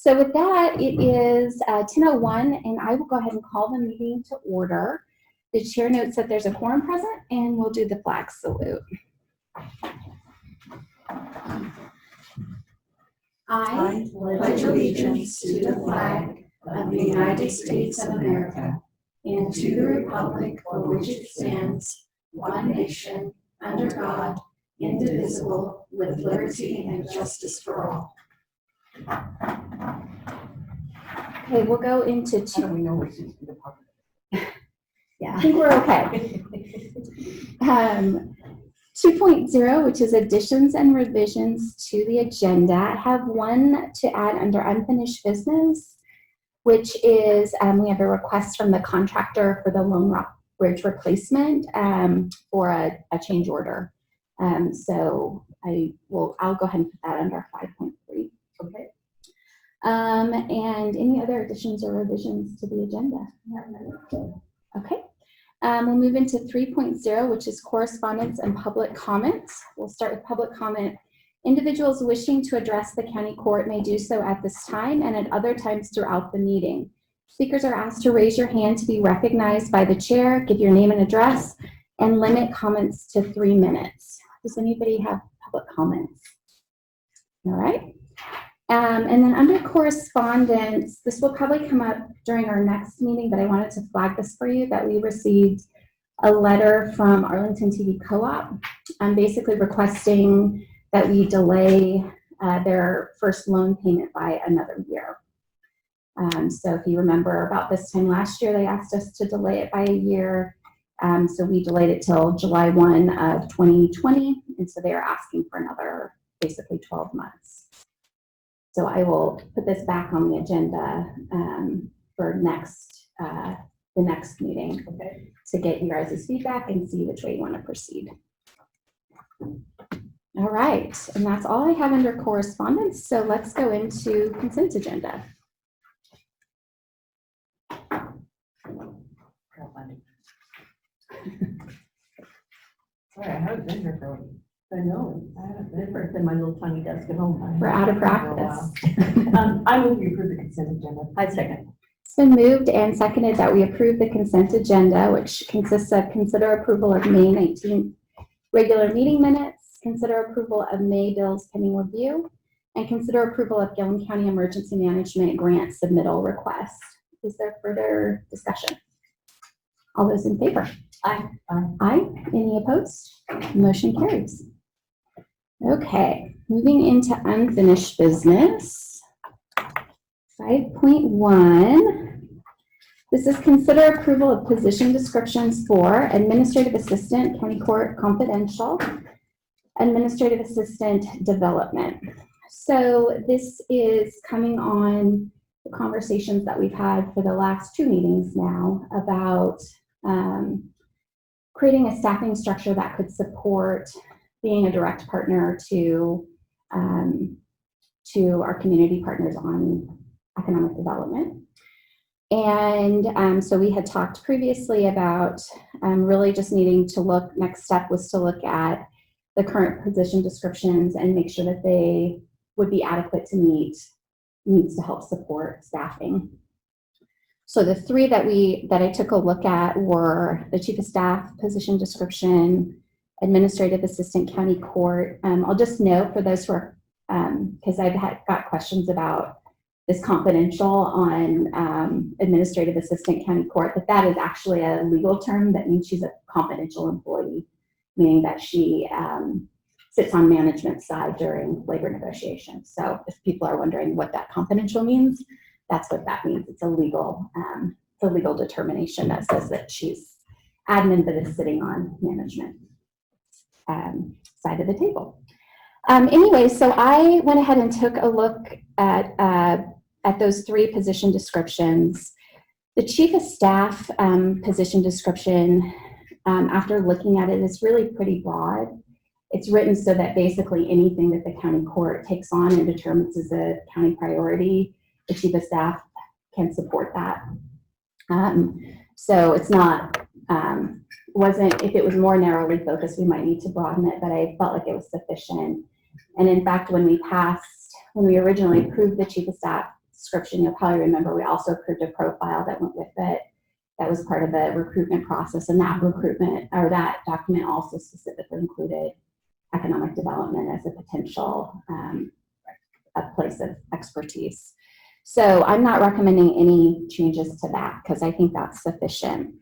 So with that, it is 10:01, and I will go ahead and call the meeting to order. The chair notes that there's a quorum present, and we'll do the flag salute. I pledge allegiance to the flag of the United States of America and to the republic for which it stands, one nation, under God, indivisible, with liberty and justice for all. Okay, we'll go into two. We know we're supposed to be the public. Yeah, I think we're okay. 2.0, which is additions and revisions to the agenda. I have one to add under unfinished business, which is we have a request from the contractor for the Lone Rock Bridge replacement for a change order. So I'll go ahead and put that under 5.3. Okay. And any other additions or revisions to the agenda? Okay. We'll move into 3.0, which is correspondence and public comments. We'll start with public comment. Individuals wishing to address the county court may do so at this time and at other times throughout the meeting. Speakers are asked to raise your hand to be recognized by the chair, give your name and address, and limit comments to 3 minutes. Does anybody have public comments? All right. And then under correspondence, this will probably come up during our next meeting, but I wanted to flag this for you that we received a letter from Arlington TV Co-op basically requesting that we delay their first loan payment by another year. So if you remember, about this time last year, they asked us to delay it by a year. So we delayed it till July 1 of 2020. And so they are asking for another basically 12 months. So I will put this back on the agenda for the next meeting, okay, to get you guys' feedback and see which way you want to proceed. All right, and that's all I have under correspondence. So let's go into consent agenda. Sorry, I haven't been here for a while. I know. I haven't been here in my little tiny desk at home. We're out of practice. I move we approve the consent agenda. I second. It's been moved and seconded that we approve the consent agenda, which consists of consider approval of May 19th regular meeting minutes, consider approval of May bills pending review, and consider approval of Gilliam County Emergency Management Grant Submittal request. Is there further discussion? All those in favor? Aye. Aye. Any opposed? Motion carries. Okay, moving into unfinished business. 5.1. This is consider approval of position descriptions for administrative assistant, county court confidential, administrative assistant development. So this is coming on the conversations that we've had for the last 2 meetings now about creating a staffing structure that could support being a direct partner to our community partners on economic development. And so we had talked previously about really just needing to look, next step was to look at the current position descriptions and make sure that they would be adequate to meet needs to help support staffing. So the 3 that I took a look at were the chief of staff position description, administrative assistant county court. I'll just note for those who are, because I've got questions about this confidential on administrative assistant county court, but that is actually a legal term that means she's a confidential employee, meaning that she sits on management side during labor negotiations. So if people are wondering what that confidential means, that's what that means. It's a legal determination that says that she's admin but is sitting on management side of the table. Anyway, so I went ahead and took a look at those 3 position descriptions. The chief of staff position description, after looking at it, is really pretty broad. It's written so that basically anything that the county court takes on and determines as a county priority, the chief of staff can support that. So it's not, if it was more narrowly focused, we might need to broaden it, but I felt like it was sufficient. And in fact, when we originally approved the chief of staff description, you'll probably remember we also approved a profile that went with it. That was part of the recruitment process, and that recruitment or that document also specifically included economic development as a potential a place of expertise. So I'm not recommending any changes to that because I think that's sufficient.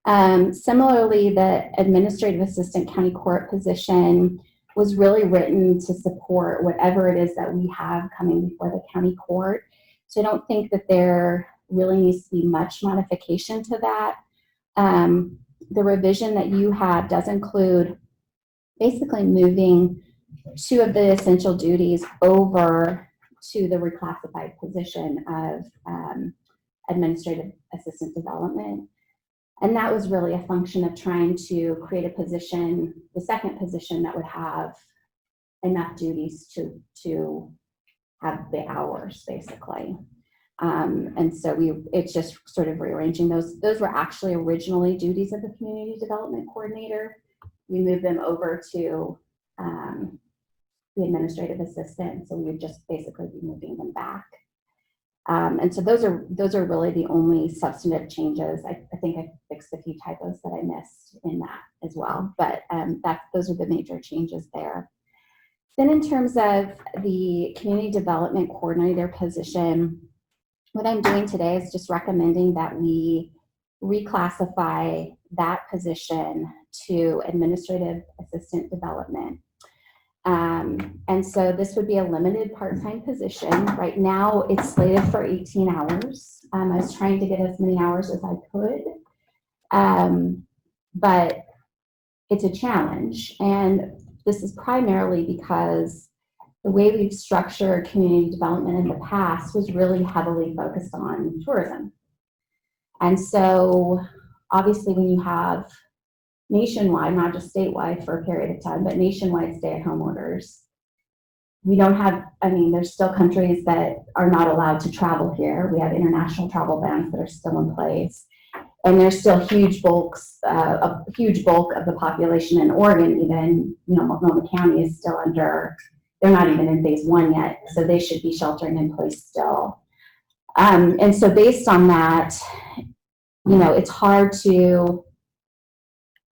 Similarly, the administrative assistant county court position was really written to support whatever it is that we have coming before the county court. So I don't think that there really needs to be much modification to that. The revision that you have does include basically moving 2 of the essential duties over to the reclassified position of administrative assistant development. And that was really a function of trying to create a position, the second position, that would have enough duties to have the hours, basically. And so it's just sort of rearranging those. Those were actually originally duties of the community development coordinator. We moved them over to the administrative assistant, so we would just basically be moving them back. And so those are really the only substantive changes. I think I fixed a few typos that I missed in that as well, but those are the major changes there. Then in terms of the community development coordinator position, what I'm doing today is just recommending that we reclassify that position to administrative assistant development. And so this would be a limited part-time position. Right now it's slated for 18 hours. I was trying to get as many hours as I could, but it's a challenge. And this is primarily because the way we've structured community development in the past was really heavily focused on tourism. And so obviously when you have nationwide, not just statewide for a period of time, but nationwide stay-at-home orders, we don't have, there's still countries that are not allowed to travel here. We have international travel bans that are still in place. And there's still huge bulk of the population in Oregon, even, Multnomah County is still under, they're not even in phase 1 yet, so they should be sheltering in place still. And so based on that, it's hard to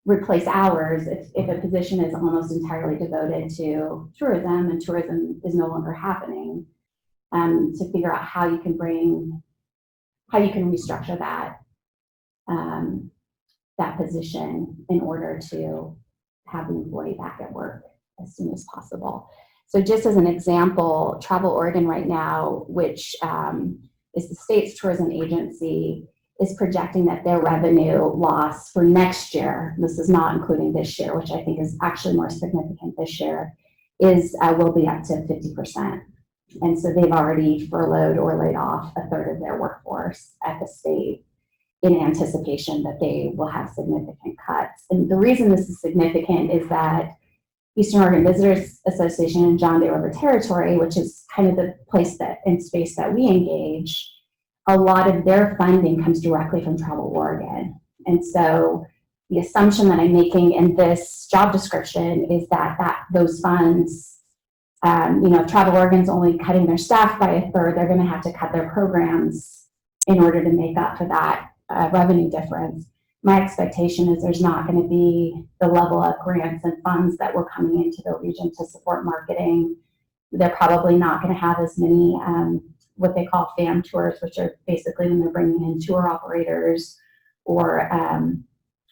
replace hours if a position is almost entirely devoted to tourism and tourism is no longer happening, to figure out how you can restructure that position in order to have the employee back at work as soon as possible. So just as an example, Travel Oregon right now, which is the state's tourism agency, is projecting that their revenue loss for next year, this is not including this year, which I think is actually more significant this year, will be up to 50%. And so they've already furloughed or laid off a third of their workforce at the state in anticipation that they will have significant cuts. And the reason this is significant is that Eastern Oregon Visitors Association and John Day River Territory, which is kind of the place and space that we engage, a lot of their funding comes directly from Travel Oregon. And so the assumption that I'm making in this job description is that those funds, if Travel Oregon's only cutting their staff by a third, they're going to have to cut their programs in order to make up for that revenue difference. My expectation is there's not going to be the level of grants and funds that were coming into the region to support marketing. They're probably not going to have as many what they call FAM tours, which are basically when they're bringing in tour operators or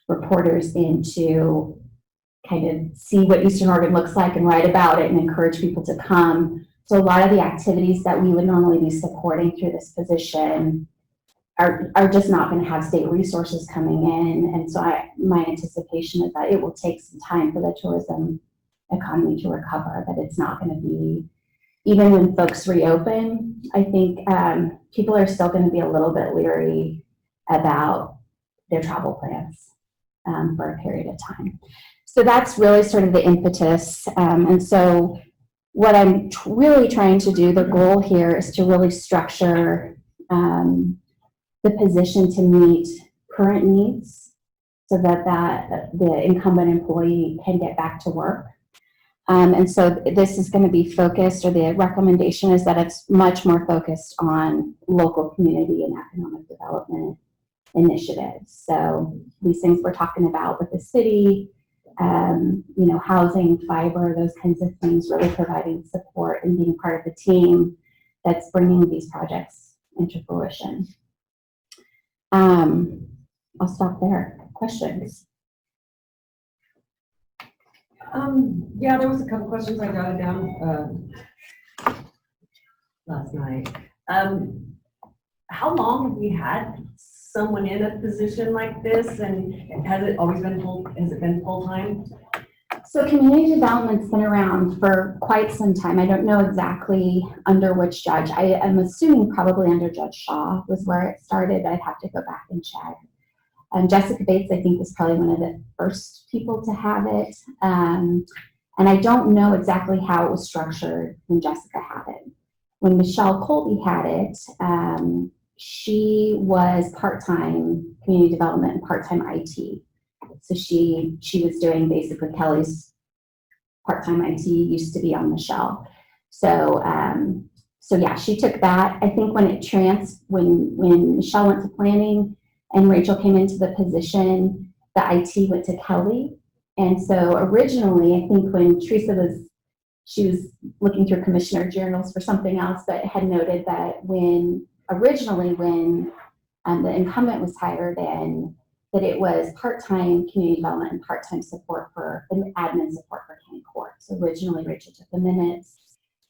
reporters in to kind of see what Eastern Oregon looks like and write about it and encourage people to come. So a lot of the activities that we would normally be supporting through this position are just not going to have state resources coming in. And so my anticipation is that it will take some time for the tourism economy to recover, that it's not going to be, even when folks reopen, I think people are still going to be a little bit leery about their travel plans for a period of time. So that's really sort of the impetus. And so what I'm really trying to do, the goal here is to really structure the position to meet current needs so that the incumbent employee can get back to work. And so this is going to be focused, or the recommendation is that it's much more focused on local community and economic development initiatives. So these things we're talking about with the city, housing, fiber, those kinds of things, really providing support and being part of the team that's bringing these projects into fruition. I'll stop there. Questions? Yeah, there was a couple questions I jotted down last night. How long have we had someone in a position like this, and has it always been full time? So community development's been around for quite some time. I don't know exactly under which judge. I am assuming probably under Judge Shaw was where it started. I'd have to go back and check. Jessica Bates, I think, was probably one of the first people to have it. And I don't know exactly how it was structured when Jessica had it. When Michelle Colby had it, she was part-time community development and part-time IT. So she was doing basically Kelly's part-time IT used to be on Michelle. So yeah, she took that. I think when Michelle went to planning and Rachel came into the position, the IT went to Kelly. And so originally, I think when Teresa she was looking through commissioner journals for something else, but had noted that originally when the incumbent was hired in, that it was part-time community development and part-time support for admin support for county court. So originally Rachel took the minutes,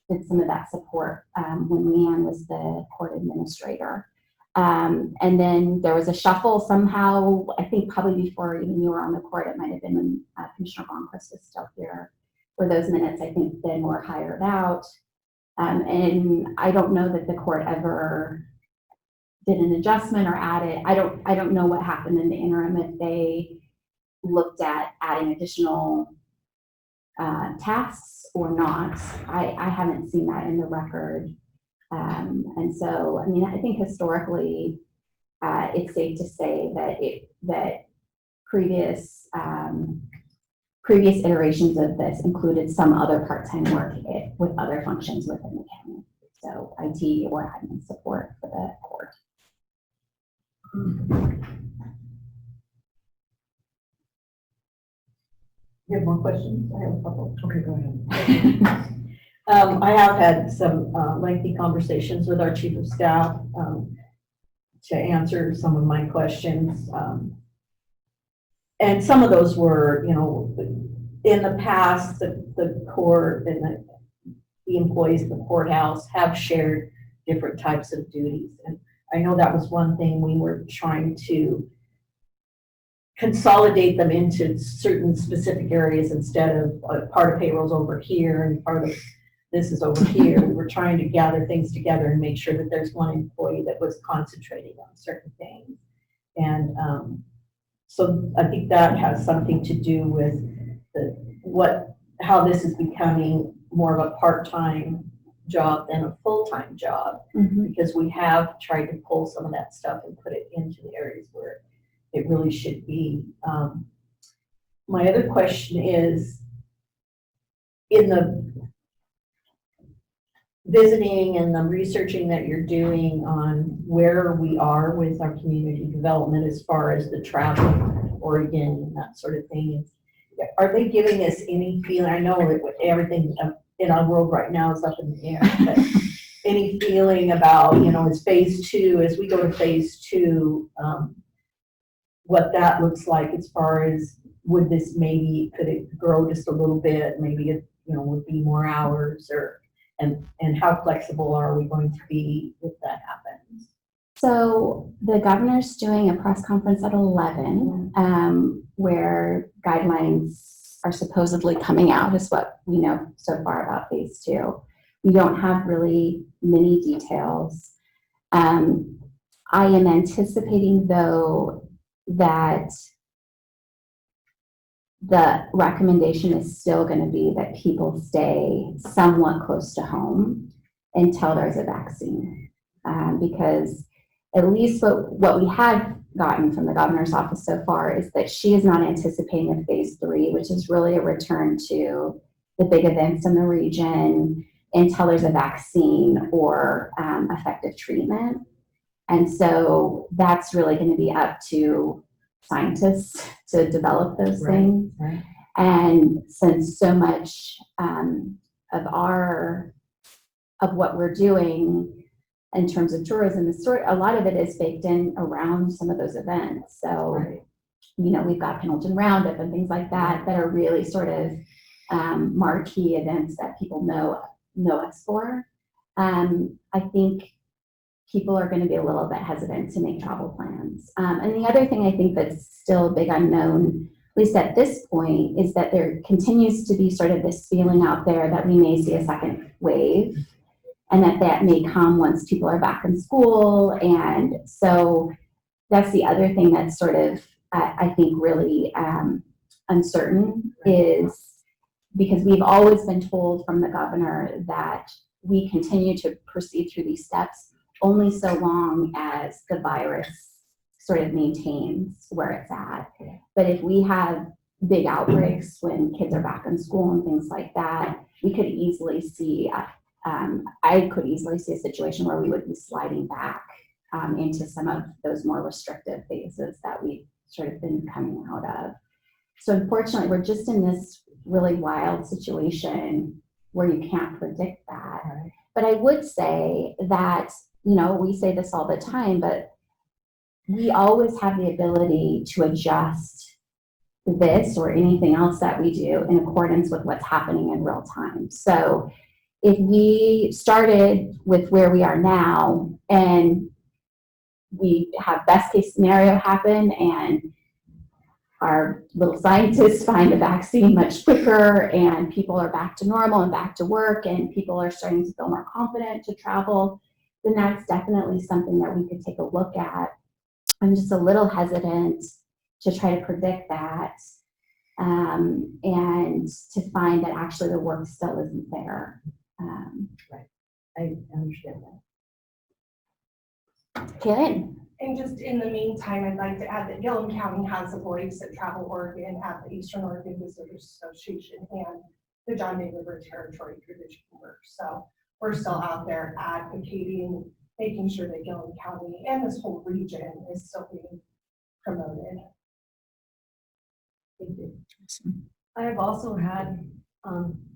did some of that support when Leanne was the court administrator. And then there was a shuffle somehow, I think probably before even you were on the court, it might have been when Commissioner Bonquist was still here, where those minutes I think then were hired out. And I don't know that the court ever did an adjustment or added. I don't know what happened in the interim, if they looked at adding additional tasks or not. I haven't seen that in the record. And so, I mean, I think historically, it's safe to say that previous iterations of this included some other part-time work with other functions within the county. So IT or admin support for the court. You have more questions? I have a couple. Okay, go ahead. I have had some lengthy conversations with our chief of staff to answer some of my questions. And some of those were, in the past, the court and the employees of the courthouse have shared different types of duties. And I know that was one thing we were trying to consolidate them into certain specific areas instead of part of payroll's over here and part of this is over here. We were trying to gather things together and make sure that there's one employee that was concentrating on certain things. And so I think that has something to do with how this is becoming more of a part-time job than a full-time job, because we have tried to pull some of that stuff and put it into the areas where it really should be. My other question is, in the visiting and the researching that you're doing on where we are with our community development as far as the travel, Oregon, and that sort of thing, are they giving us any feeling? I know that everything in our world right now is up in the air, but any feeling about, as phase two, as we go to phase two, what that looks like as far as could it grow just a little bit, maybe it, would be more hours, and how flexible are we going to be if that happens? So the governor's doing a press conference at 11, where guidelines are supposedly coming out, is what we know so far about phase two. We don't have really many details. I am anticipating, though, that the recommendation is still going to be that people stay somewhat close to home until there's a vaccine, because at least what we have gotten from the governor's office so far is that she is not anticipating a phase three, which is really a return to the big events in the region until there's a vaccine or effective treatment. And so that's really going to be up to scientists to develop those things. Right. And since so much of what we're doing in terms of tourism is a lot of it is baked in around some of those events. So, you know, we've got Pendleton Roundup and things like that that are really sort of marquee events that people know us for. I think people are going to be a little bit hesitant to make travel plans. And the other thing I think that's still a big unknown, at least at this point, is that there continues to be sort of this feeling out there that we may see a second wave, and that may come once people are back in school. And so that's the other thing that's sort of, I think, really uncertain, is because we've always been told from the governor that we continue to proceed through these steps only so long as the virus sort of maintains where it's at. But if we have big outbreaks when kids are back in school and things like that, we could easily see, I could easily see a situation where we would be sliding back into some of those more restrictive phases that we've sort of been coming out of. So unfortunately, we're just in this really wild situation where you can't predict that. Right. But I would say that, you know, we say this all the time, but we always have the ability to adjust this or anything else that we do in accordance with what's happening in real time. So if we started with where we are now and we have best case scenario happen and our little scientists find a vaccine much quicker and people are back to normal and back to work and people are starting to feel more confident to travel, then that's definitely something that we could take a look at. I'm just a little hesitant to try to predict that and to find that actually the work still isn't there. Right. I understand that. Kaylin? And just in the meantime, I'd like to add that Gilliam County has a voice at Travel Oregon, at the Eastern Oregon Visitors Association, and the John Day River Territory through the Chamber. So we're still out there advocating, making sure that Gilliam County and this whole region is still being promoted. Thank you. I have also had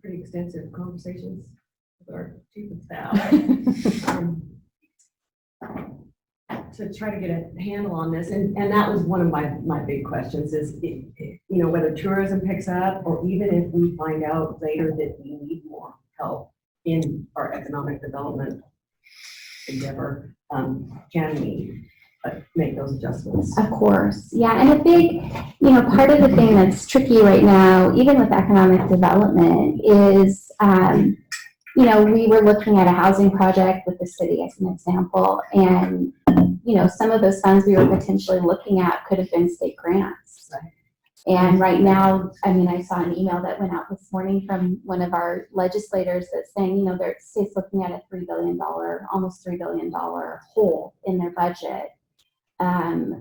pretty extensive conversations with our chief of staff to try to get a handle on this. And that was one of my big questions is, you know, whether tourism picks up or even if we find out later that we need more help in our economic development endeavor, can we make those adjustments? Of course, yeah, and a big, you know, part of the thing that's tricky right now, even with economic development, is, you know, we were looking at a housing project with the city as an example, and, you know, some of those funds we were potentially looking at could have been state grants. Right. And right now, I mean, I saw an email that went out this morning from one of our legislators that's saying, you know, their state's looking at a $3 billion, almost $3 billion hole in their budget.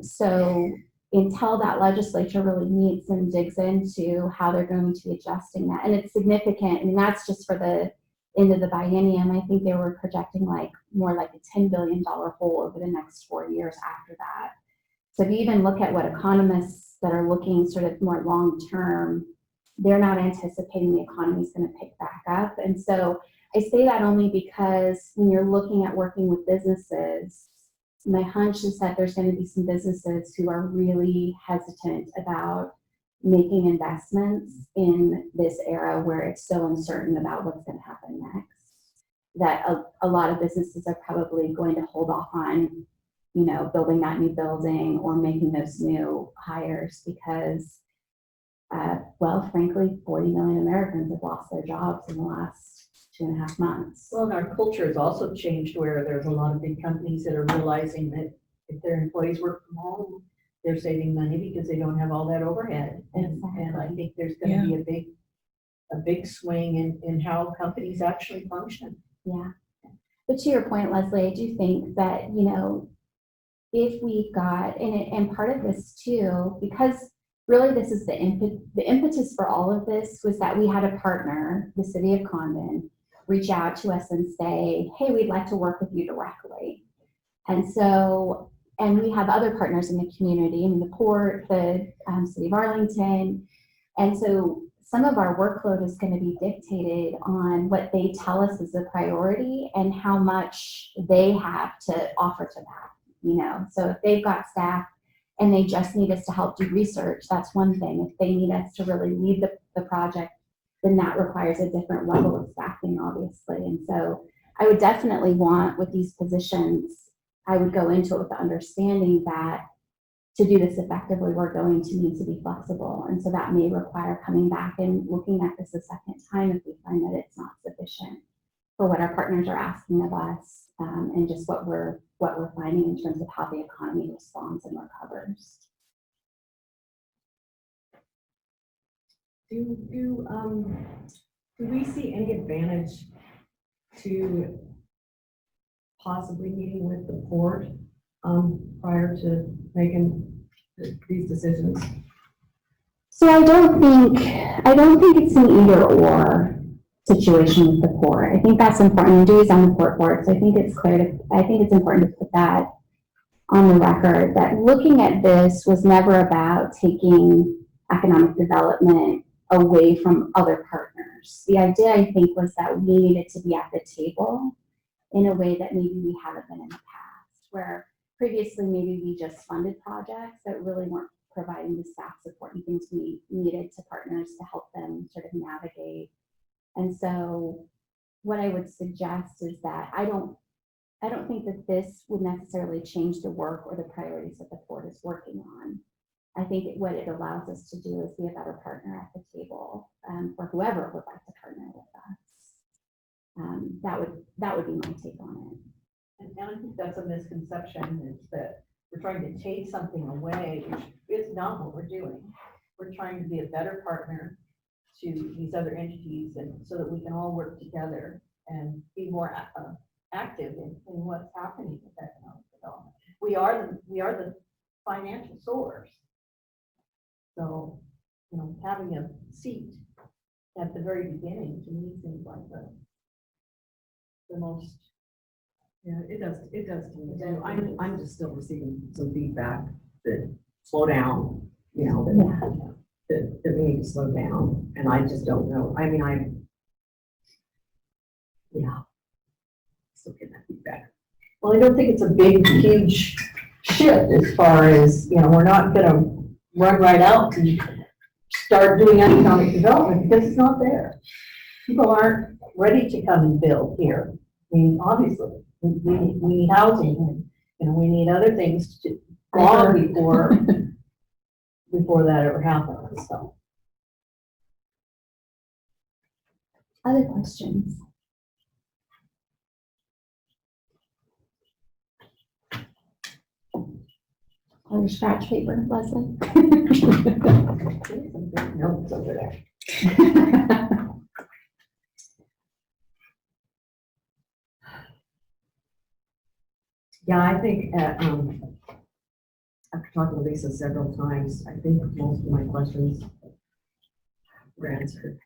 So until that legislature really meets and digs into how they're going to be adjusting that, and it's significant, I mean, that's just for the end of the biennium. I think they were projecting like more like a $10 billion hole over the next 4 years after that. So if you even look at what economists that are looking sort of more long-term, they're not anticipating the economy is going to pick back up. And so I say that only because when you're looking at working with businesses, my hunch is that there's going to be some businesses who are really hesitant about making investments in this era where it's so uncertain about what's going to happen next. That a lot of businesses are probably going to hold off on, you know, building that new building or making those new hires because, well, frankly, 40 million Americans have lost their jobs in the last 2.5 months. Well, and our culture has also changed where there's a lot of big companies that are realizing that if their employees work from home, they're saving money because they don't have all that overhead. And I think there's going to be a big swing in how companies actually function. Yeah. But to your point, Leslie, I do think that, you know, if we got, and part of this too, because really this is the impetus for all of this was that we had a partner, the city of Condon, reach out to us and say, hey, we'd like to work with you directly. And so, and we have other partners in the community, in the port, the city of Arlington. And so some of our workload is going to be dictated on what they tell us is a priority and how much they have to offer to that, you know. So if they've got staff and they just need us to help do research, that's one thing. If they need us to really lead the project, then that requires a different level of staffing, obviously. And so I would definitely want with these positions, I would go into it with the understanding that to do this effectively, we're going to need to be flexible. And so that may require coming back and looking at this a second time if we find that it's not sufficient for what our partners are asking of us, and just what we're finding in terms of how the economy responds and recovers. Do we see any advantage to possibly meeting with the port prior to making these decisions? So I don't think it's an either or situation with the port. I think that's important. Dewey's on the port board, so I think it's important to put that on the record that looking at this was never about taking economic development away from other partners. The idea, I think, was that we needed to be at the table in a way that maybe we haven't been in the past, where previously maybe we just funded projects that really weren't providing the staff support and things we needed to partners to help them sort of navigate. And so what I would suggest is that I don't think that this would necessarily change the work or the priorities that the port is working on. I think what it allows us to do is be a better partner at the table for whoever would like to partner with us. That would be my take on it. And I think that's a misconception, is that we're trying to take something away, which is not what we're doing. We're trying to be a better partner to these other entities, and so that we can all work together and be more active in what's happening with economic development. We are the financial source. So, you know, having a seat at the very beginning to me seems like the most. Yeah, it does to me too. I'm just still receiving some feedback that slow down, you know, that we need to slow down, and I just don't know. I mean, still get that feedback. Well, I don't think it's a big, huge shift as far as, you know, we're not going to run right out and start doing economic development because it's not there. People aren't ready to come and build here. I mean, obviously, we need housing, and, you know, we need other things to long before that ever happens. So, Other questions? Or your scratch paper, Leslie? there's some big notes over there. Yeah, I think after talking to Lisa several times, I think most of my questions were answered.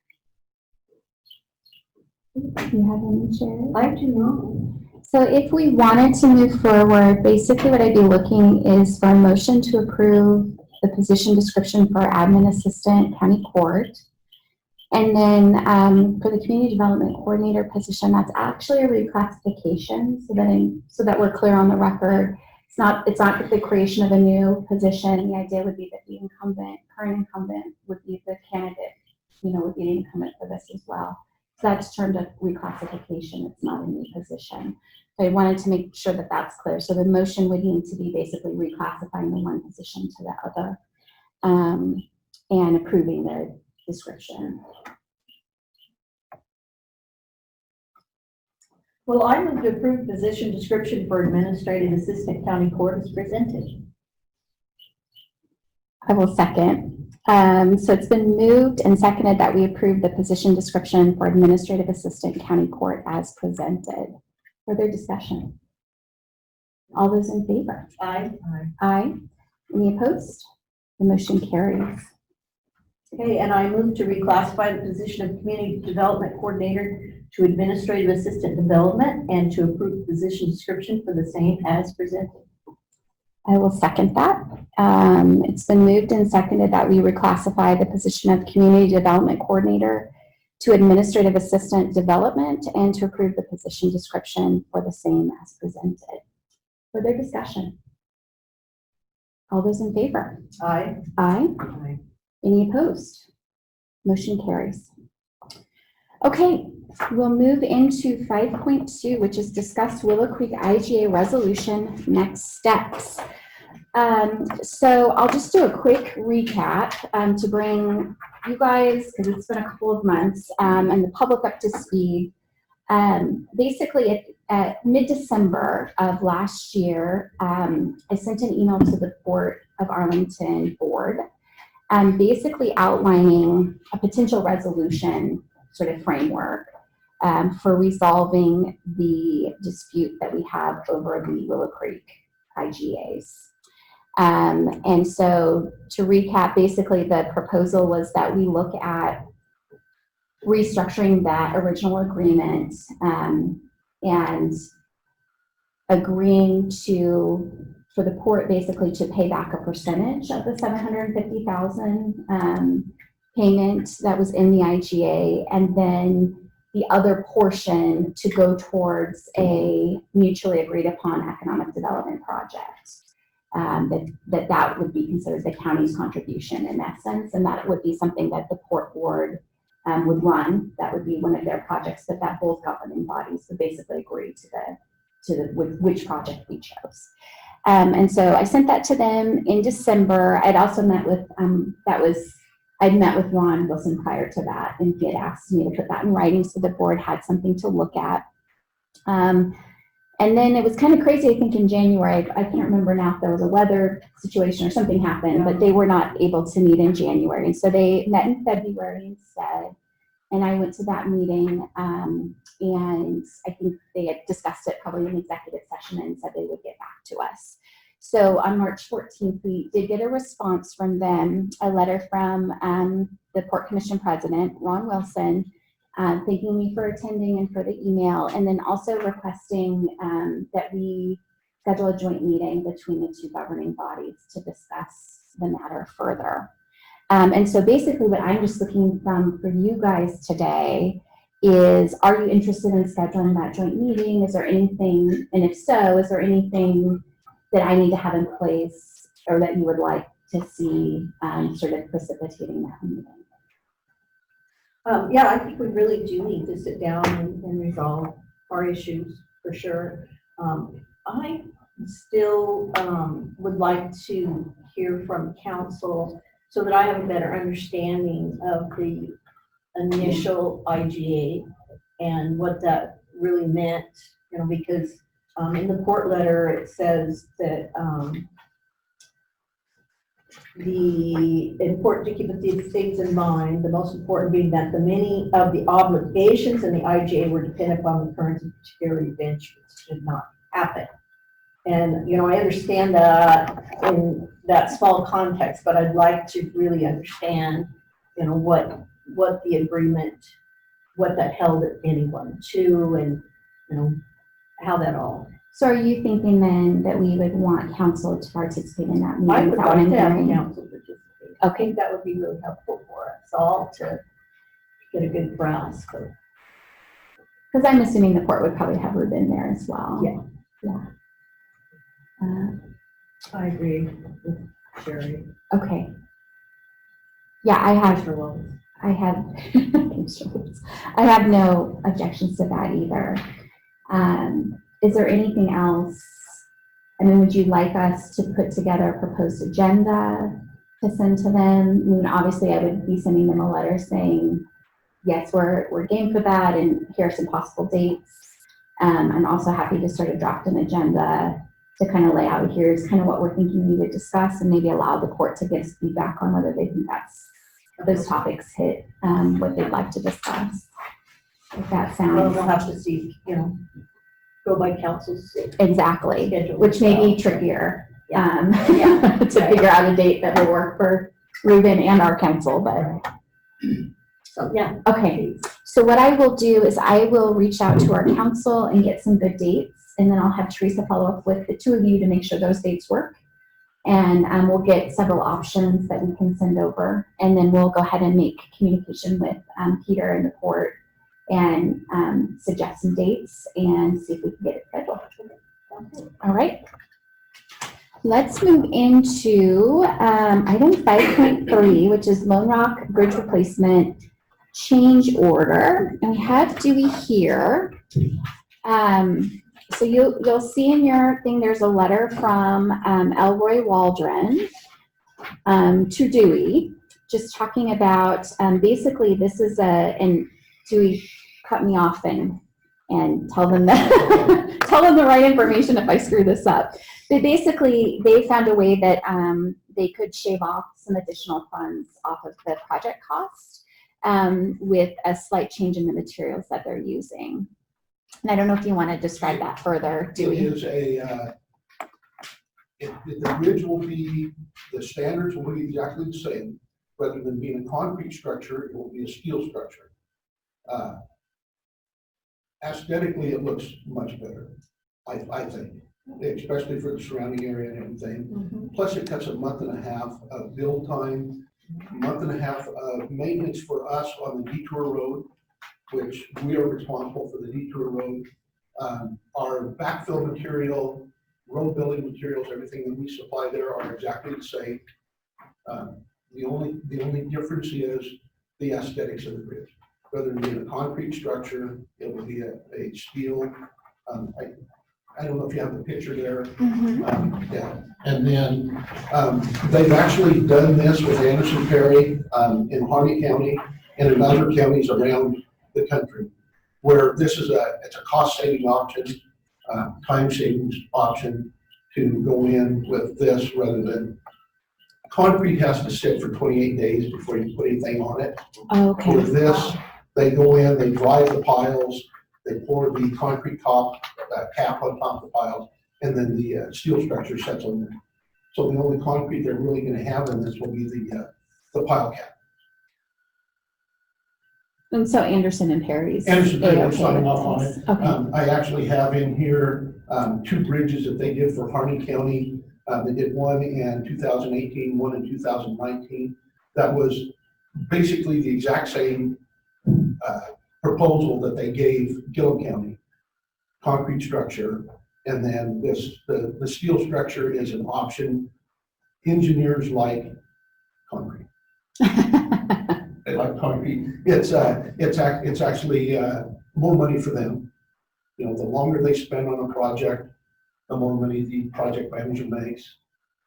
Do you have any shares? I do know. So if we wanted to move forward, basically what I'd be looking is for a motion to approve the position description for admin assistant county court. And then for the community development coordinator position, that's actually a reclassification so that we're clear on the record. It's not the creation of a new position. The idea would be that the current incumbent would be the candidate, you know, would be the incumbent for this as well. So that's termed a reclassification. It's not a new position. So I wanted to make sure that that's clear. So the motion would need to be basically reclassifying the one position to the other and approving the description. Well, I move to approve position description for administrative assistant county court as presented. I will second. So it's been moved and seconded that we approve the position description for administrative assistant county court as presented. Further discussion? All those in favor? Aye. Aye. Any opposed? The motion carries. Okay, and I move to reclassify the position of Community Development Coordinator to Administrative Assistant Development and to approve the position description for the same as presented. I will second that. It's been moved and seconded that we reclassify the position of Community Development Coordinator to Administrative Assistant Development and to approve the position description for the same as presented. Further discussion? All those in favor? Aye. Aye. Aye. Any opposed? Motion carries. Okay, we'll move into 5.2, which is discuss Willow Creek IGA resolution next steps. So I'll just do a quick recap to bring you guys, because it's been a couple of months, and the public up to speed. Basically, at mid-December of last year, I sent an email to the Port of Arlington board, basically outlining a potential resolution sort of framework for resolving the dispute that we have over the Willow Creek IGAs. And so to recap, basically the proposal was that we look at restructuring that original agreement and agreeing for the port basically to pay back a percentage of the $750,000 payment that was in the IGA, and then the other portion to go towards a mutually agreed upon economic development project. That would be considered the county's contribution in essence, and that would be something that the port board would run. That would be one of their projects, but that both governing bodies would basically agree to which project we chose. And so I sent that to them in December. I'd also met with I'd met with Ron Wilson prior to that, and he had asked me to put that in writing so the board had something to look at. And then it was kind of crazy, I think in January, I can't remember now if there was a weather situation or something happened, but they were not able to meet in January. And so they met in February instead. And I went to that meeting, and I think they had discussed it probably in executive session and said they would get back to us. So on March 14th, we did get a response from them, a letter from the Port Commission President, Ron Wilson, thanking me for attending and for the email, and then also requesting that we schedule a joint meeting between the two governing bodies to discuss the matter further. And so basically what I'm just looking for you guys today is, are you interested in scheduling that joint meeting? Is there anything, and if so, is there anything that I need to have in place or that you would like to see sort of precipitating that meeting? Yeah, I think we really do need to sit down and resolve our issues for sure. I still would like to hear from council so that I have a better understanding of the initial IGA and what that really meant, because in the port letter it says that the important to keep these things in mind, the most important being that many of the obligations in the IGA were dependent upon the occurrence of particular events which did not happen. And, I understand that in that small context, but I'd like to really understand, what the agreement, what that held anyone to, and, how that all. So are you thinking then that we would want council to participate in that meeting? I would like to have hearing? council participate. I think that would be really helpful for us all to get a good grasp of. Because I'm assuming the port would probably have Ruben there as well. Yeah. Yeah. I agree with Sherry. Okay. Yeah, I have I have no objections to that either. Is there anything else? I mean, would you like us to put together a proposed agenda to send to them? I mean, obviously, I would be sending them a letter saying, yes, we're game for that, and here are some possible dates. I'm also happy to sort of draft an agenda to kind of lay out, here's kind of what we're thinking we would discuss, and maybe allow the court to give feedback on whether they think those topics hit what they'd like to discuss. If that sounds. Well, we'll have to see, go by council's exactly, schedule. which may be trickier. Yeah. to figure out a date that will work for Ruben and our council, but. So, yeah. Okay, so what I will do is I will reach out to our council and get some good dates, and then I'll have Teresa follow up with the two of you to make sure those dates work. And we'll get several options that we can send over, and then we'll go ahead and make communication with Peter and the port and suggest some dates and see if we can get it scheduled. All right. Let's move into item 5.3, which is Lone Rock Bridge Replacement change order. And we have Dewey here. So you'll see in your thing, there's a letter from Elroy Waldron to Dewey, just talking about, basically this is and Dewey cut me off and tell them that, tell them the right information if I screw this up. But basically, they found a way that they could shave off some additional funds off of the project cost with a slight change in the materials that they're using. And I don't know if you want to describe that further, Dewey. It is the bridge will be, the standards will be exactly the same. Rather than being a concrete structure, it will be a steel structure. Aesthetically, it looks much better, I think, especially for the surrounding area and everything. Mm-hmm. Plus, it cuts a month and a half of build time, a month and a half of maintenance for us on the detour road, which we are responsible for the detour road. Our backfill material, road building materials, everything that we supply there are exactly the same. The only difference is the aesthetics of the bridge. Rather than being a concrete structure, it will be a steel. I don't know if you have the picture there. Yeah. And then they've actually done this with Anderson Perry in Harney County and in other counties around the country, where this is it's a cost-saving option, time savings option to go in with this rather than concrete has to sit for 28 days before you put anything on it. Okay. With this, they go in, they drive the piles, they pour the concrete cap on top of the piles, and then the steel structure sets on there. So the only concrete they're really going to have in this will be the pile cap. And so Anderson and Perry's. Anderson Perry, I'm okay signing with off on this. it. Okay. I actually have in here 2 bridges that they did for Harney County. They did one in 2018, one in 2019. That was basically the exact same proposal that they gave Gilliam County, concrete structure, and then the steel structure is an option. Engineers like concrete. They like concrete. It's actually more money for them. You know, the longer they spend on a project, the more money the project manager makes,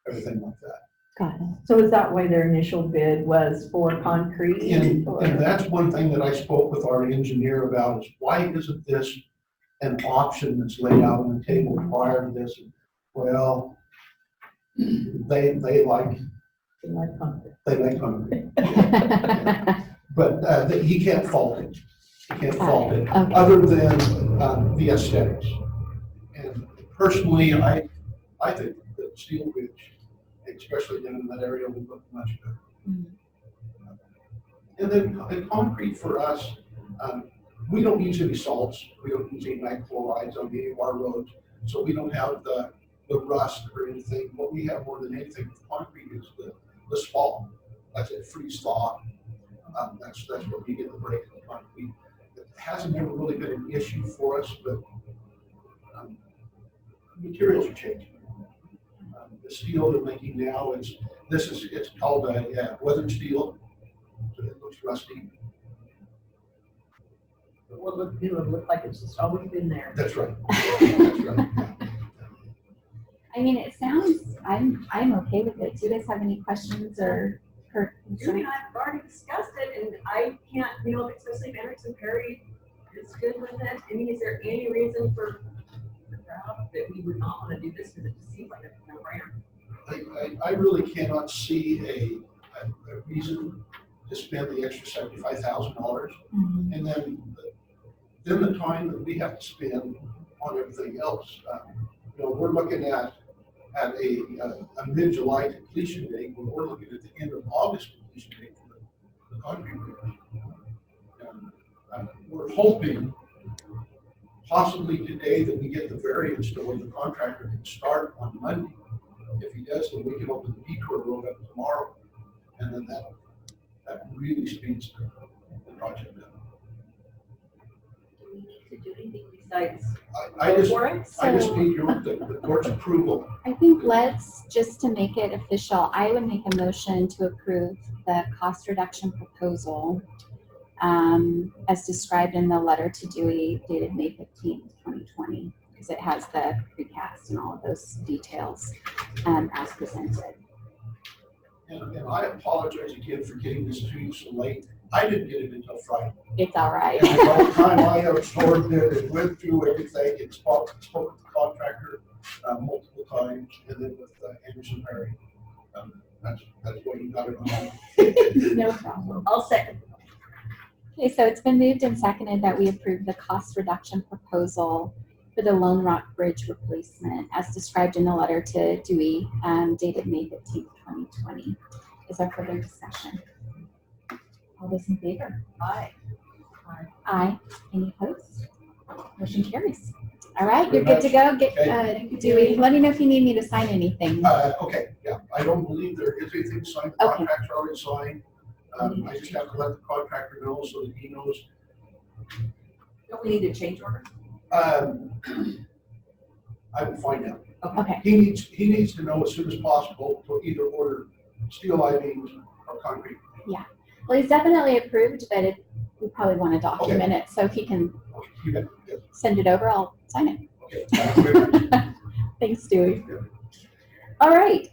everything like that. Got it. So is that why their initial bid was for concrete? And that's one thing that I spoke with our engineer about is why isn't this an option that's laid out on the table prior to this? Well, they like concrete. But he can't fault it. He can't fault it, Okay. other than the aesthetics. And personally, I think that steel bridge, especially down in that area, would look much better. And then concrete for us, we don't use any salts. We don't use any night chlorides on any of our roads. So we don't have the rust or anything. What we have more than anything with concrete is the spall. That's it, freeze thaw. That's where we get the break in the concrete. It hasn't ever really been an issue for us, but materials are changing. The steel they're making now it's called a weathered steel. So it looks rusty. It will look new, it look like it's just always been there. That's right. That's right. I mean, it sounds, I'm okay with it. Do you guys have any questions or Judy and I have already discussed it, and I can't, especially if Anderson Perry is good with it. I mean, is there any reason for the crowd that we would not want to do this because it just seems like a no-brainer? I really cannot see a reason to spend the extra $75,000, and then the time that we have to spend on everything else. We're looking at at a mid-July completion date, when we're looking at the end of August completion date for the concrete bridge. We're hoping possibly today that we get the variance to where the contractor can start on Monday. If he does, then we can open the detour road up tomorrow, and then that really speeds the project up. Do we need to do anything besides I go just for it? need the court's approval. I think just to make it official, I would make a motion to approve the cost reduction proposal as described in the letter to Dewey dated May 15th, 2020, because it has the precast and all of those details as presented. And I apologize again for getting this to you so late. I didn't get it until Friday. It's all right. And by the time I absorbed it and went through everything and spoke with the contractor multiple times, and then with Anderson Perry, that's why you got it on. No problem. I'll second. Okay, so it's been moved and seconded that we approve the cost reduction proposal for the Lone Rock Bridge replacement as described in the letter to Dewey dated May 15th, 2020. Is there further discussion? All those in favor? Aye. Aye. Any opposed? Motion carries. All right, you're good to go. Get Dewey. Let me know if you need me to sign anything. Okay, yeah, I don't believe there is anything signed. The contract's already signed. I just have to let the contractor know so that he knows. Don't we need a change order? I will find out. Okay. He needs to know as soon as possible to either order steel I-beams or concrete. Well, he's definitely approved, but we probably want to document it. So if he can You bet. Yeah. send it over, I'll sign it. Okay. Thank you very much. Thanks, Dewey. Yeah. All right,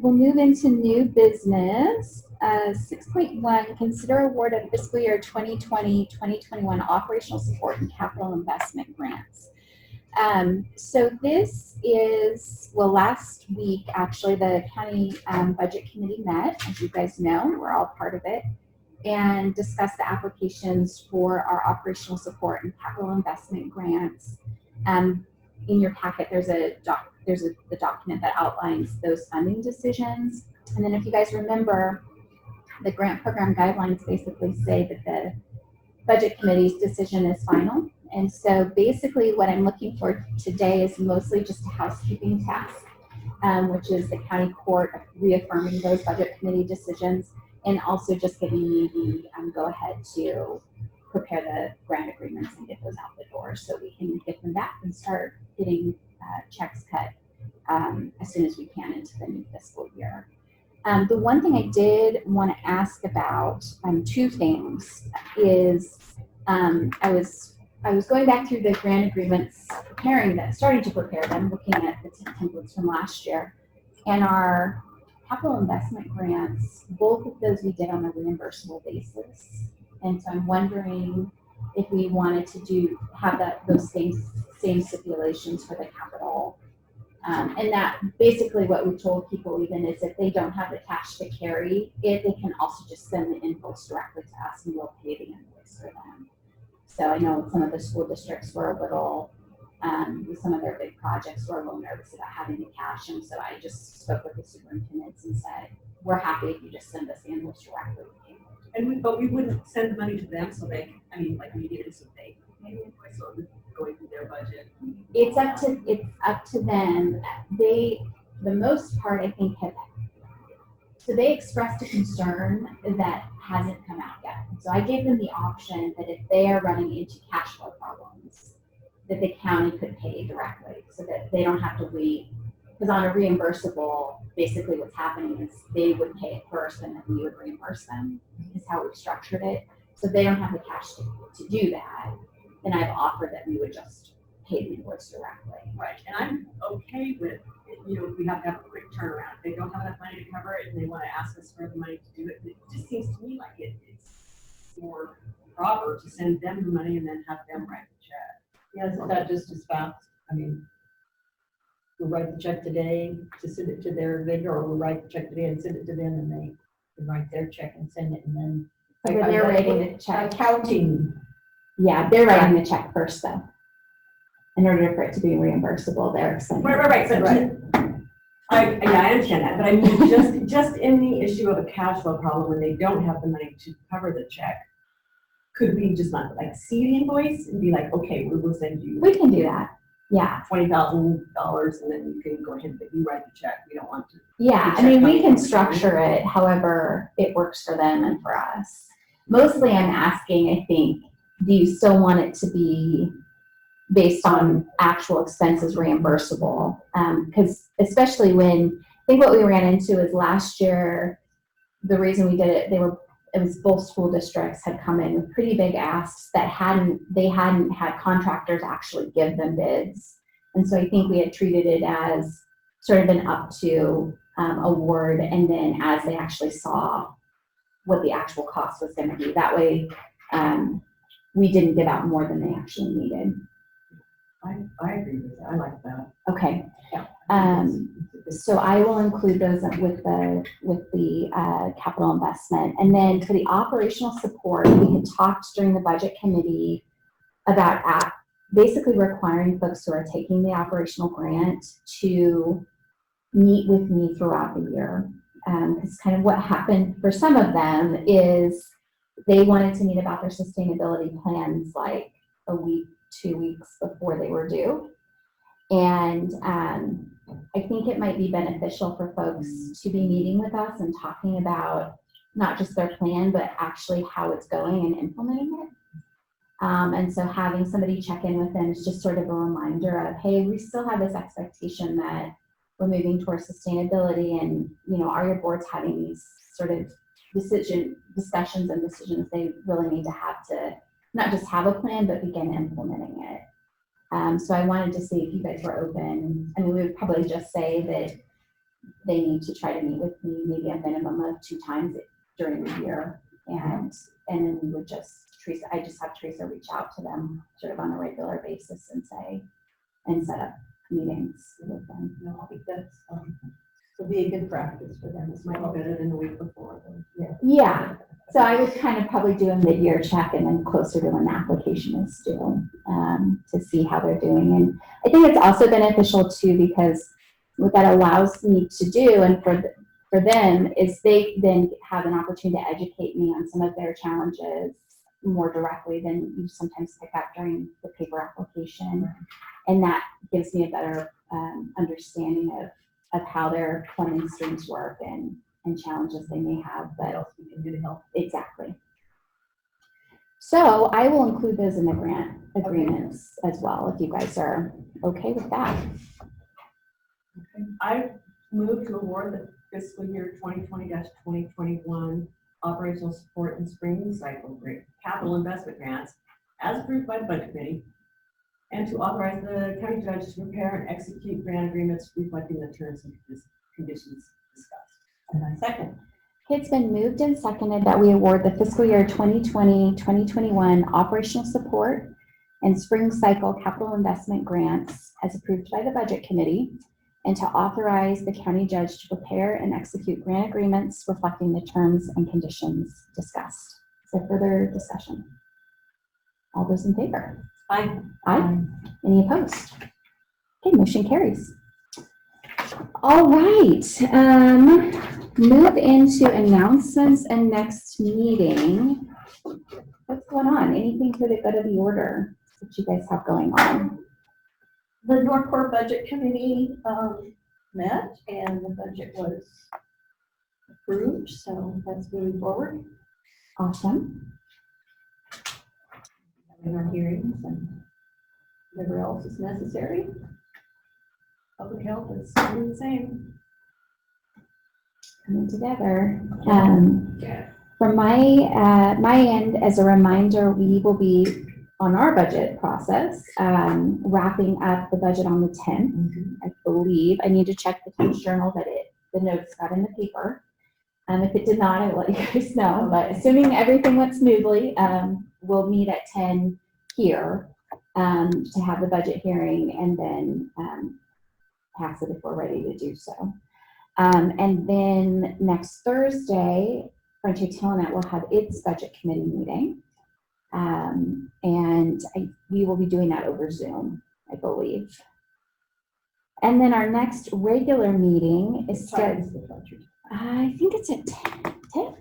we'll move into new business. 6.1, consider award of fiscal year 2020-2021 operational support and capital investment grants. So this is, well, last week, actually, the county budget committee met, as you guys know, we're all part of it, and discussed the applications for our operational support and capital investment grants. In your packet, there's the document that outlines those funding decisions. And then if you guys remember, the grant program guidelines basically say that the budget committee's decision is final. And so basically what I'm looking for today is mostly just a housekeeping task, which is the county court reaffirming those budget committee decisions and also just giving me the go ahead to prepare the grant agreements and get those out the door so we can get them back and start getting checks cut as soon as we can into the new fiscal year. The one thing I did want to ask about, two things, is I was going back through the grant agreements, starting to prepare them, looking at the templates from last year, and our capital investment grants, both of those we did on a reimbursable basis. And so I'm wondering if we wanted to have those same stipulations for the capital. And that basically what we told people even is if they don't have the cash to carry it, they can also just send the invoice directly to us and we'll pay the invoice for them. So I know some of the school districts were a little, with some of their big projects, were a little nervous about having the cash. And so I just spoke with the superintendents and said, we're happy if you just send us the invoice directly. But we wouldn't send the money to them so they, like we did, so they maybe so it was going through their budget. It's up to them. The most part I think so they expressed a concern that hasn't come out yet. So I gave them the option that if they are running into cash flow problems, that the county could pay directly so that they don't have to wait. Because on a reimbursable, basically what's happening is they would pay it first and then we would reimburse them, is how we've structured it. So they don't have the cash to do that. Then I've offered that we would just pay the invoice directly. Right, and I'm okay with, if we have to have a quick turnaround. If they don't have enough money to cover it and they want to ask us for the money to do it, it just seems to me like it's more proper to send them the money and then have them write the check. Yeah, isn't that just as fast? We write the check today to send it to their vendor, or we write the check today and send it to them and they can write their check and send it and then. So when they're writing the check. Accounting. Yeah, they're writing the check first though. In order for it to be reimbursable, they're sending. Right. I understand that, but I mean, just in the issue of a cash flow problem, when they don't have the money to cover the check, could we just not like see the invoice and be like, okay, we will send you We can do that. Yeah. $20,000 and then you can go ahead and you write the check. We don't want to. Yeah, I mean, we can structure it however it works for them and for us. Mostly I'm asking, I think, do you still want it to be based on actual expenses reimbursable? Because especially when, I think what we ran into is last year, the reason we did it, it was both school districts had come in with pretty big asks that they hadn't had contractors actually give them bids. And so I think we had treated it as sort of an up to award, and then as they actually saw what the actual cost was going to be, that way we didn't give out more than they actually needed. I agree with that. I like that. Okay. Yeah. So I will include those with the capital investment. And then for the operational support, we had talked during the budget committee about basically requiring folks who are taking the operational grant to meet with me throughout the year. Because kind of what happened for some of them is they wanted to meet about their sustainability plans like a week, 2 weeks before they were due. And I think it might be beneficial for folks to be meeting with us and talking about not just their plan, but actually how it's going and implementing it. And so having somebody check in with them is just sort of a reminder of, hey, we still have this expectation that we're moving towards sustainability, and are your boards having these sort of discussions and decisions they really need to have to not just have a plan, but begin implementing it. So I wanted to see if you guys were open. I mean, we would probably just say that they need to try to meet with me maybe a minimum of 2 times during the year. And then we would I just have Teresa reach out to them sort of on a regular basis and set up meetings with them. No, I think that's, would be a good practice for them. This might be better than the week before. Yeah. So I would kind of probably do a mid-year check and then closer to when the application is due to see how they're doing. And I think it's also beneficial too, because what that allows me to do and for them is they then have an opportunity to educate me on some of their challenges more directly than you sometimes pick up during the paper application. And that gives me a better understanding of how their funding streams work and challenges they may have, but else we can do to help. Exactly. So I will include those in the grant agreements as well, if you guys are okay with that. Okay. I move to award the fiscal year 2020-2021 operational support and spring cycle capital investment grants as approved by the budget committee, and to authorize the county judge to prepare and execute grant agreements reflecting the terms and conditions discussed. And I second. It's been moved and seconded that we award the fiscal year 2020-2021 operational support and spring cycle capital investment grants as approved by the budget committee, and to authorize the county judge to prepare and execute grant agreements reflecting the terms and conditions discussed. Is there further discussion? All those in favor? Aye. Aye. Any opposed? Okay, motion carries. All right, move into announcements and next meeting. What's going on? Anything for the good of the order that you guys have going on? The North Budget Committee met and the budget was approved, so that's moving forward. Awesome. Having our hearings and whatever else is necessary. Public health is doing the same. Coming together. From my end, as a reminder, we will be on our budget process, wrapping up the budget on the 10th, I believe. I need to check the Times Journal that the notes got in the paper. If it did not, I will let you guys know. But assuming everything went smoothly, we'll meet at 10 here to have the budget hearing and then pass it if we're ready to do so. And then next Thursday, Frontier Telenet will have its budget committee meeting. And we will be doing that over Zoom, I believe. And then our next regular meeting is Sorry. scheduled, I think it's at 10?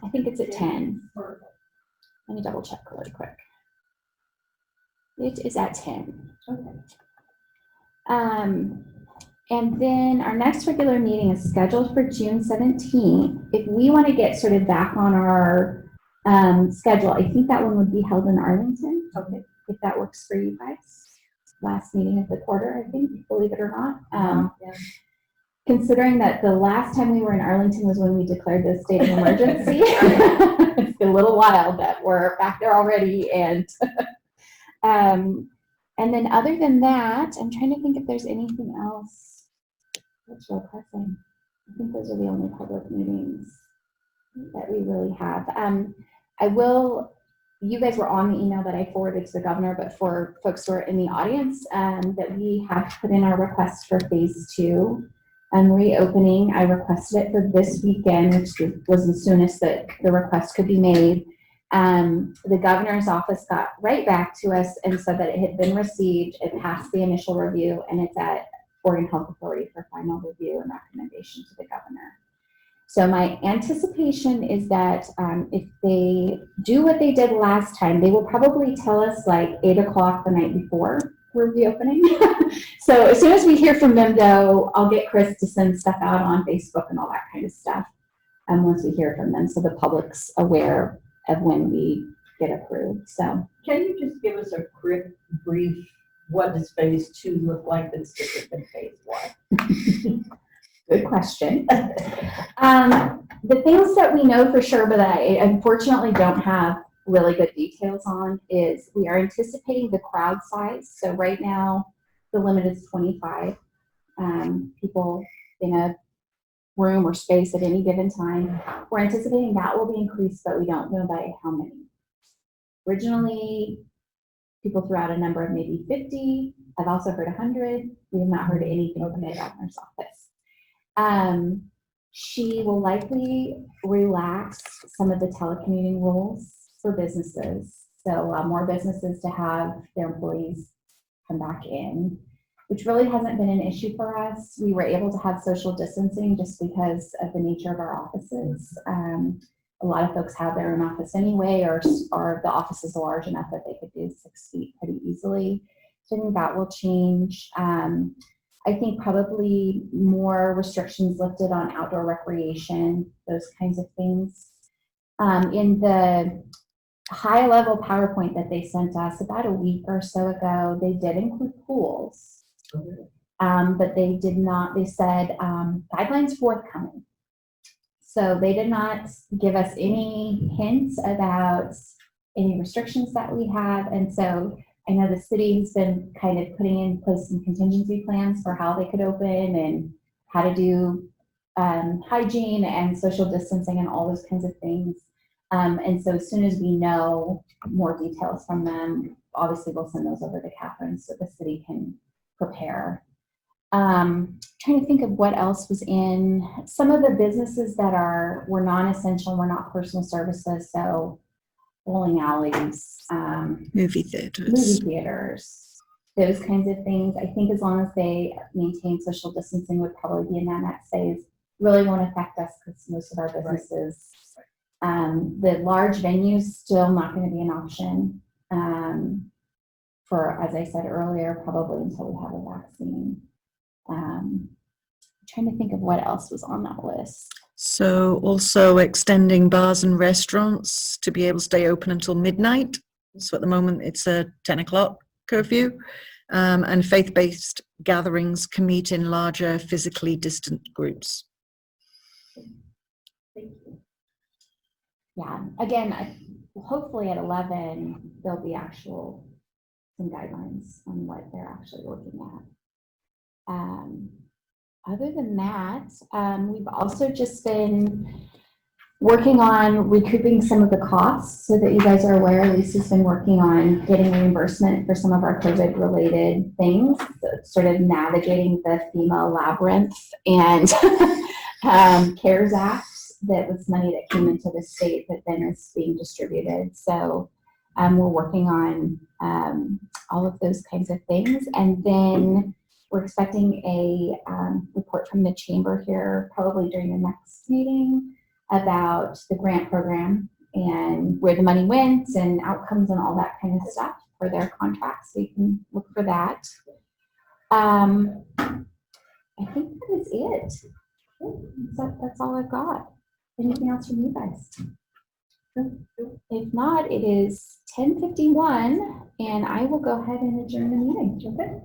I think it's at 10. Let me double check really quick. It is at 10. Okay. And then our next regular meeting is scheduled for June 17th. If we want to get sort of back on our schedule, I think that one would be held in Arlington. Okay. If that works for you guys. Last meeting of the quarter, I think, believe it or not. Yeah. Considering that the last time we were in Arlington was when we declared the state of emergency. It's been a little while that we're back there already. And then other than that, I'm trying to think if there's anything else that's real pressing. I think those are the only public meetings that we really have. You guys were on the email that I forwarded to the governor, but for folks who are in the audience, that we have put in our request for phase 2 reopening. I requested it for this weekend, which was the soonest that the request could be made. The governor's office got right back to us and said that it had been received, it passed the initial review, and it's at Oregon Health Authority for final review and recommendation to the governor. So my anticipation is that if they do what they did last time, they will probably tell us like 8 o'clock the night before we're reopening. So as soon as we hear from them, though, I'll get Chris to send stuff out on Facebook and all that kind of stuff once we hear from them, so the public's aware of when we get approved. So Can you just give us a quick brief, what does phase 2 look like that's different than phase 1? good question. The things that we know for sure, but I unfortunately don't have really good details on, is we are anticipating the crowd size. So right now, the limit is 25 people in a room or space at any given time. We're anticipating that will be increased, but we don't know by how many. Originally, people threw out a number of maybe 50. I've also heard 100. We have not heard anything from the governor's office. She will likely relax some of the telecommuting rules for businesses. So more businesses to have their employees come back in, which really hasn't been an issue for us. We were able to have social distancing just because of the nature of our offices. A lot of folks have their own office anyway, or the office is large enough that they could do 6 feet pretty easily. So I think that will change. I think probably more restrictions lifted on outdoor recreation, those kinds of things. In the high-level PowerPoint that they sent us about a week or so ago, they did include pools, but they did not, they said guidelines forthcoming. So they did not give us any hints about any restrictions that we have. And so I know the city has been kind of putting in place some contingency plans for how they could open and how to do hygiene and social distancing and all those kinds of things. And so as soon as we know more details from them, obviously we'll send those over to Catherine so the city can prepare. Trying to think of what else was in some of the businesses that were non-essential, were not personal services. So bowling alleys, movie theaters, those kinds of things. I think as long as they maintain social distancing would probably be in that next phase. Really won't affect us because most of our businesses, the large venues still not going to be an option for, as I said earlier, probably until we have a vaccine. Trying to think of what else was on that list. So also extending bars and restaurants to be able to stay open until midnight. So at the moment it's a 10 o'clock curfew. And faith-based gatherings can meet in larger physically distant groups. Thank you. Yeah, again, hopefully at 11, there'll be some guidelines on what they're actually looking at. Other than that, we've also just been working on recouping some of the costs so that you guys are aware. Lisa's been working on getting reimbursement for some of our COVID-related things, sort of navigating the FEMA labyrinth and CARES Act. That was money that came into the state that then is being distributed. So we're working on all of those kinds of things. And then We're expecting a report from the chamber here probably during the next meeting about the grant program and where the money went and outcomes and all that kind of stuff for their contracts. So you can look for that. I think that is it. That's all I've got. Anything else from you guys? If not, it is 10:51 and I will go ahead and adjourn the meeting. Okay.